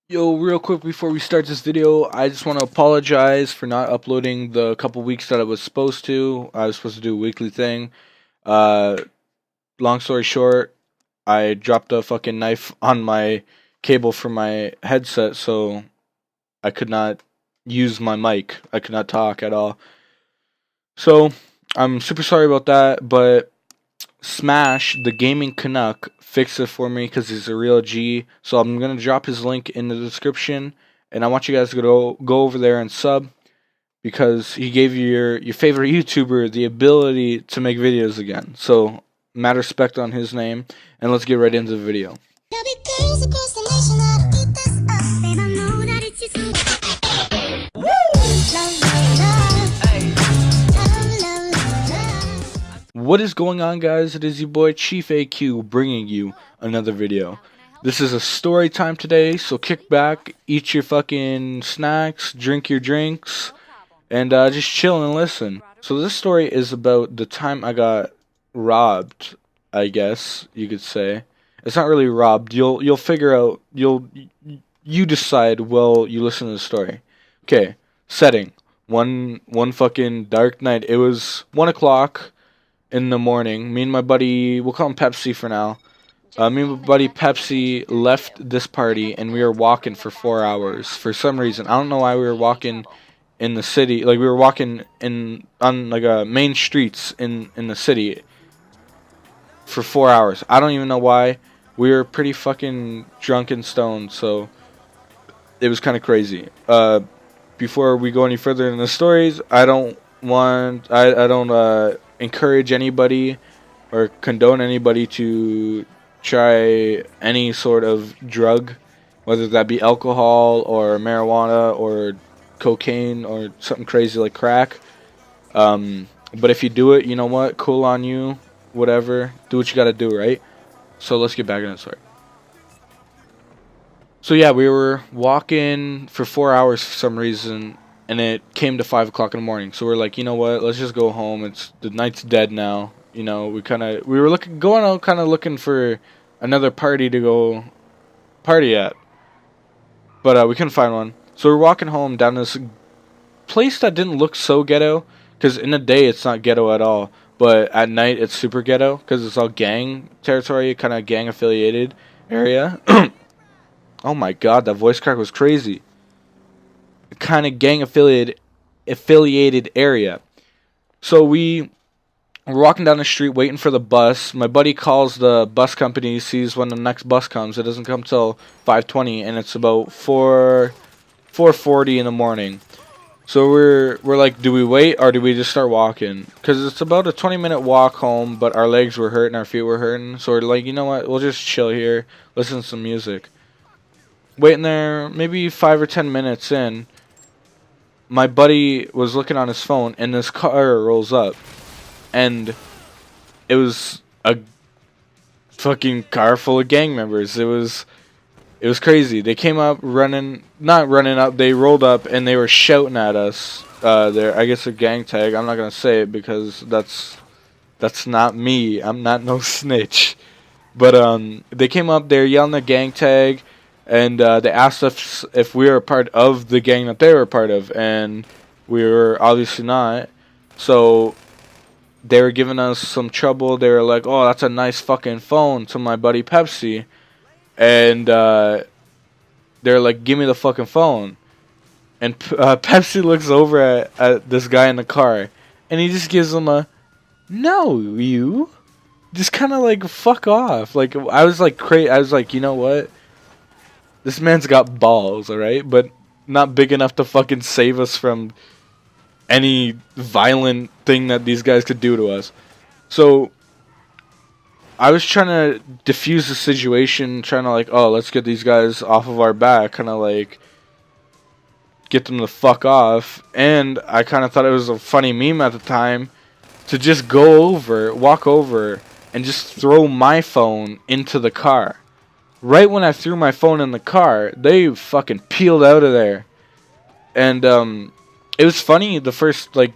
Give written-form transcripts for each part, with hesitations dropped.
Yo, real quick before we start this video, I just want to apologize for not uploading the couple weeks that I was supposed to. I was supposed to do a weekly thing. Uh, Long story short, I dropped a fucking knife on my cable for my headset, so I could not use my mic. I could not talk at all. So, I'm super sorry about that, but Smash, the gaming Canuck, fixed it for me because he's a real G. So I'm gonna drop his link in the description, and I want you guys to go over there and sub because he gave your favorite YouTuber the ability to make videos again. So mad respect on his name, and let's get right into the video. What is going on, guys? It is your boy Chief AQ bringing you another video. This is a story time today, so kick back, eat your fucking snacks, drink your drinks, and just chill and listen. So this story is about the time I got robbed, I guess you could say. It's not really robbed. You'll figure out. You decide while you listen to the story. Okay, setting. One fucking dark night. It was 1 o'clock in the morning. Me and my buddy, we'll call him Pepsi for now. Me and my buddy Pepsi left this party, and we were walking for 4 hours. For some reason, I don't know why we were walking in the city. Like we were walking in on like main streets in the city for 4 hours. I don't even know why. We were pretty fucking drunk and stoned, so it was kind of crazy. Before we go any further in the stories, I don't encourage anybody or condone anybody to try any sort of drug, whether that be alcohol or marijuana or cocaine or something crazy like crack. But if you do it, you know what? Cool on you. Whatever. Do what you gotta do, right? So let's get back into the story. So yeah, we were walking for 4 hours for some reason, and it came to 5 o'clock in the morning. So we're like, you know what? Let's just go home. It's the night's dead now. You know, we were going out, kind of looking for another party to go party at, but we couldn't find one. So we're walking home down this place that didn't look so ghetto, because in the day it's not ghetto at all, but at night it's super ghetto because it's all gang territory, kind of gang affiliated area. Oh my god, that voice crack was crazy. Kind of gang affiliated area. So we were walking down the street waiting for the bus. My buddy calls the bus company, sees when the next bus comes. It doesn't come till 5:20, and it's about 4:40 in the morning. So we're like, do we wait or do we just start walking? Because it's about a 20-minute walk home, but our legs were hurting, our feet were hurting. So we're like, you know what? We'll just chill here, listen to some music. Waiting there, maybe 5 or 10 minutes in, my buddy was looking on his phone, and this car rolls up, and it was a fucking car full of gang members. It was crazy. They came up running, not running up. They rolled up and they were shouting at us. I guess a gang tag. I'm not gonna say it because that's not me. I'm not no snitch. But they came up. They're yelling a gang tag, and they asked us if we were a part of the gang that they were a part of, and we were obviously not. So they were giving us some trouble. They were like, "Oh, that's a nice fucking phone," to my buddy Pepsi, and they're like, "Give me the fucking phone." And Pepsi looks over at this guy in the car, and he just gives him a, "No, you." Just kind of like, fuck off. Like, I was like, I was like, you know what? This man's got balls, alright? But not big enough to fucking save us from any violent thing that these guys could do to us. So I was trying to diffuse the situation, trying to like, oh, let's get these guys off of our back, kind of like get them to fuck off. And I kind of thought it was a funny meme at the time to just walk over, and just throw my phone into the car. Right when I threw my phone in the car, they fucking peeled out of there. And it was funny the first like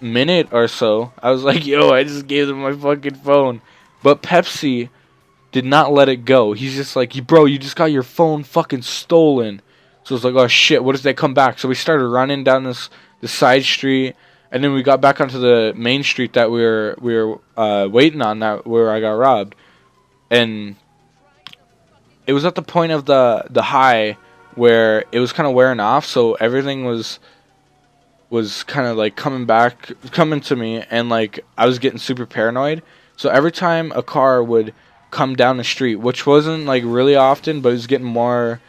minute or so. I was like, yo, I just gave them my fucking phone. But Pepsi did not let it go. He's just like, bro, you just got your phone fucking stolen. So it's like, oh shit, what if they come back? So we started running down this side street, and then we got back onto the main street that we were waiting on, that where I got robbed. And it was at the point of the high where it was kind of wearing off, so everything was kind of like coming to me, and like I was getting super paranoid. So every time a car would come down the street, which wasn't like really often, but it was getting more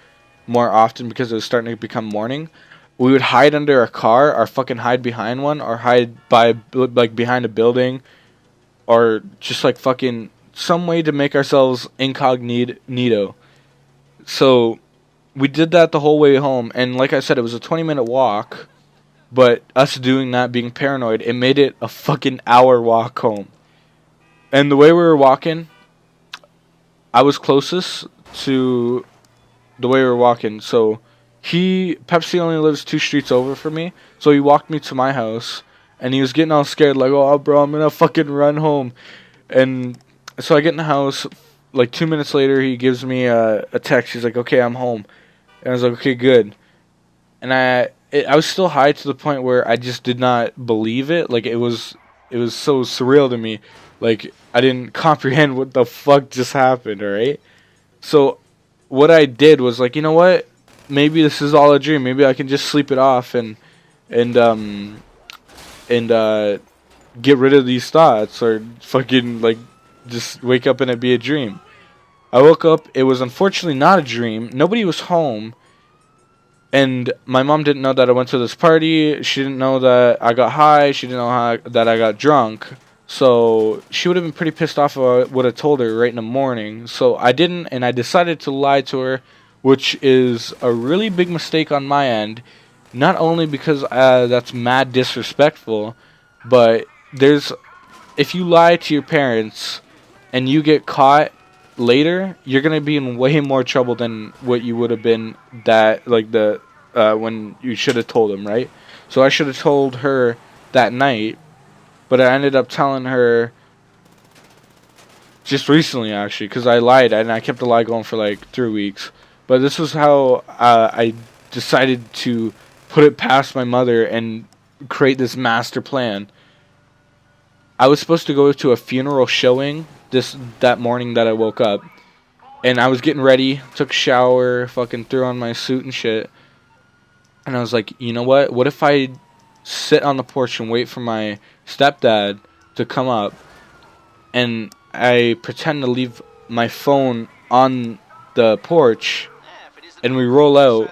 often because it was starting to become morning, we would hide under a car, or fucking hide behind one, or hide by like behind a building, or just like fucking some way to make ourselves incognito. So we did that the whole way home, and like I said, it was a 20-minute walk, but us doing that, being paranoid, it made it a fucking hour walk home. And the way we were walking, I was closest to the way we were walking. So Pepsi only lives 2 streets over from me, so he walked me to my house, and he was getting all scared, like, oh bro, I'm gonna fucking run home. And so I get in the house, like 2 minutes later, he gives me a text. He's like, okay, I'm home. And I was like, okay, good. And I was still high to the point where I just did not believe it. Like, it was so surreal to me. Like, I didn't comprehend what the fuck just happened, alright? So what I did was like, you know what? Maybe this is all a dream. Maybe I can just sleep it off and get rid of these thoughts, or fucking like just wake up and it be a dream. I woke up. It was unfortunately not a dream. Nobody was home. And my mom didn't know that I went to this party. She didn't know that I got high. She didn't know that I got drunk. So she would have been pretty pissed off if I would have told her right in the morning. So I didn't, and I decided to lie to her, which is a really big mistake on my end. Not only because that's mad disrespectful, but if you lie to your parents and you get caught later, you're gonna be in way more trouble than what you would have been when you should have told them, right? So I should have told her that night, but I ended up telling her just recently, actually, because I lied, and I kept the lie going for like 3 weeks. But this was how I decided to put it past my mother and create this master plan. I was supposed to go to a funeral showing that morning that I woke up, and I was getting ready, took a shower, fucking threw on my suit and shit, and I was like, you know what? What if I sit on the porch and wait for my stepdad to come up, and I pretend to leave my phone on the porch, and we roll out,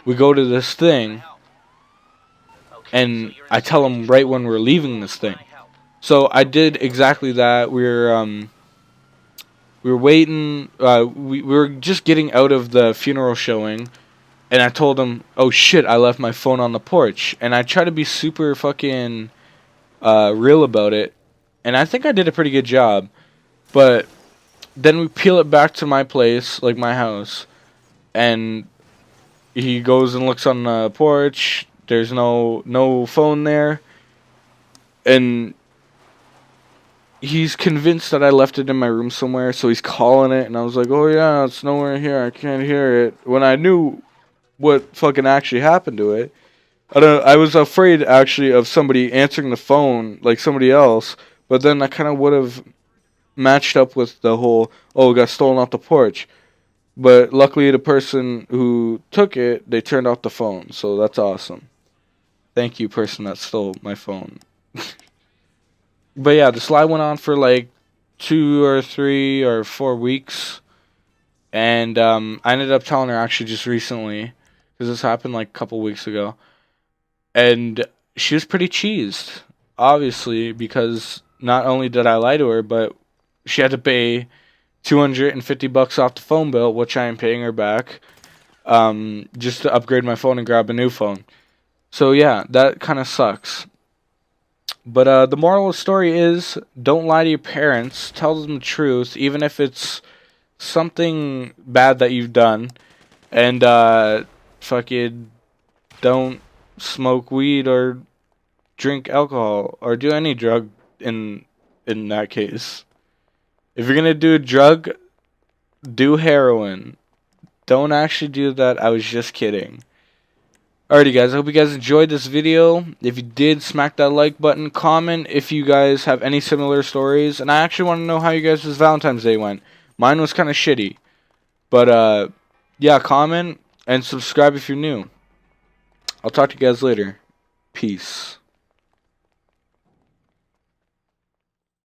we go to this thing, and I tell him right when we're leaving this thing. So I did exactly that. We were waiting. We were just getting out of the funeral showing, and I told him, "Oh shit, I left my phone on the porch." And I tried to be super fucking real about it, and I think I did a pretty good job. But then we peel it back to my place, like my house, and he goes and looks on the porch. There's no phone there, and he's convinced that I left it in my room somewhere, so he's calling it, and I was like, oh yeah, it's nowhere here, I can't hear it, when I knew what fucking actually happened to it. I was afraid, actually, of somebody answering the phone, like somebody else, but then I kind of would have matched up with the whole, oh, it got stolen off the porch. But luckily, the person who took it, they turned off the phone, so that's awesome. Thank you, person that stole my phone. But yeah, the slide went on for like 2 or 3 or 4 weeks, and I ended up telling her actually just recently, because this happened like a couple weeks ago, and she was pretty cheesed, obviously, because not only did I lie to her, but she had to pay $250 off the phone bill, which I am paying her back, just to upgrade my phone and grab a new phone. So yeah, that kind of sucks. But the moral of the story is, don't lie to your parents. Tell them the truth, even if it's something bad that you've done. And fucking don't smoke weed or drink alcohol or do any drug in that case. If you're gonna do a drug, do heroin. Don't actually do that. I was just kidding. Alrighty guys, I hope you guys enjoyed this video. If you did, smack that like button. Comment if you guys have any similar stories. And I actually want to know how you guys' Valentine's Day went. Mine was kind of shitty. But, yeah, comment and subscribe if you're new. I'll talk to you guys later. Peace.